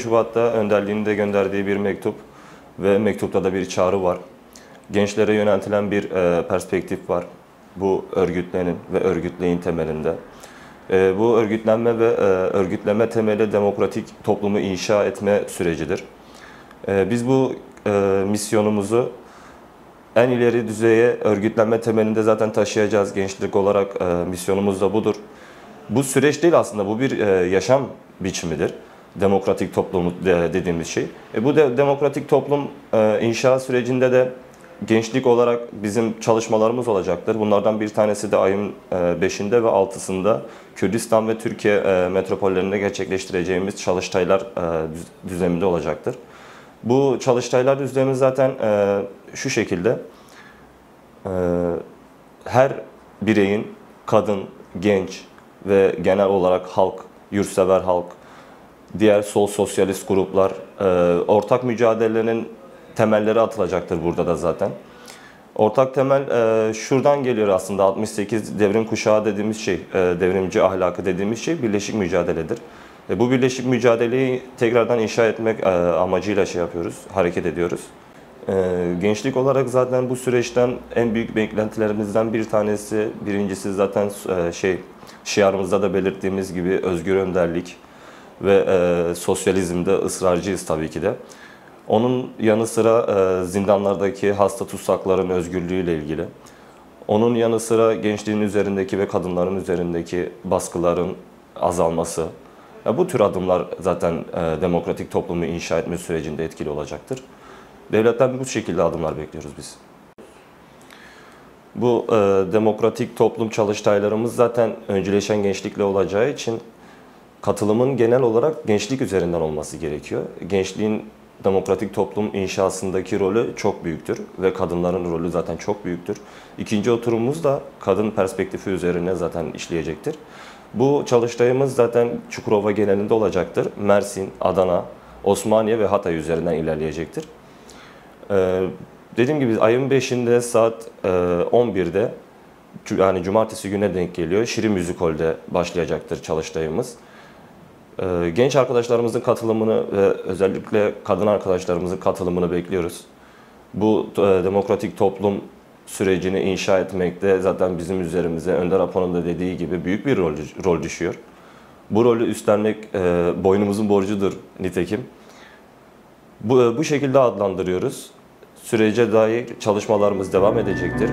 Şubat'ta önderliğinin de gönderdiği bir mektup ve mektupta da bir çağrı var. Gençlere yöneltilen bir perspektif var. Bu örgütlenin ve örgütleyin temelinde. Bu örgütlenme ve örgütleme temeli demokratik toplumu inşa etme sürecidir. Biz bu misyonumuzu en ileri düzeye örgütlenme temelinde zaten taşıyacağız. Gençlik olarak misyonumuz da budur. Bu süreç değil aslında, bu bir yaşam biçimidir. Demokratik toplum dediğimiz şey. Bu demokratik toplum inşa sürecinde de gençlik olarak bizim çalışmalarımız olacaktır. Bunlardan bir tanesi de ayın 5'inde ve 6'sında Kürdistan ve Türkiye metropollerinde gerçekleştireceğimiz çalıştaylar düzleminde olacaktır. Bu çalıştaylar düzlemi zaten şu şekilde: her bireyin, kadın, genç ve genel olarak halk, yurtsever halk, diğer sol sosyalist gruplar, ortak mücadelenin temelleri atılacaktır burada da zaten. Ortak temel şuradan geliyor aslında: 68 devrim kuşağı dediğimiz şey, devrimci ahlakı dediğimiz şey birleşik mücadeledir. Bu birleşik mücadeleyi tekrardan inşa etmek amacıyla yapıyoruz, hareket ediyoruz. Gençlik olarak zaten bu süreçten en büyük beklentilerimizden bir tanesi, birincisi zaten şiarımızda da belirttiğimiz gibi özgür önderlik ve sosyalizmde ısrarcıyız tabii ki de. Onun yanı sıra zindanlardaki hasta tutsakların özgürlüğüyle ilgili. Onun yanı sıra gençliğin üzerindeki ve kadınların üzerindeki baskıların azalması. Bu tür adımlar zaten demokratik toplumu inşa etme sürecinde etkili olacaktır. Devletten bu şekilde adımlar bekliyoruz biz. Bu demokratik toplum çalıştaylarımız zaten öncüleşen gençlikle olacağı için katılımın genel olarak gençlik üzerinden olması gerekiyor. Gençliğin demokratik toplum inşasındaki rolü çok büyüktür ve kadınların rolü zaten çok büyüktür. İkinci oturumumuz da kadın perspektifi üzerine zaten işleyecektir. Bu çalıştayımız zaten Çukurova genelinde olacaktır. Mersin, Adana, Osmaniye ve Hatay üzerinden ilerleyecektir. Dediğim gibi ayın 5'inde saat 11'de, yani cumartesi güne denk geliyor, Şirin Müzikol'de başlayacaktır çalıştayımız. Genç arkadaşlarımızın katılımını ve özellikle kadın arkadaşlarımızın katılımını bekliyoruz. Bu demokratik toplum sürecini inşa etmekte zaten bizim üzerimize Önder Apo'nun da dediği gibi büyük bir rol düşüyor. Bu rolü üstlenmek boynumuzun borcudur nitekim. Bu şekilde adlandırıyoruz. Sürece dair çalışmalarımız devam edecektir.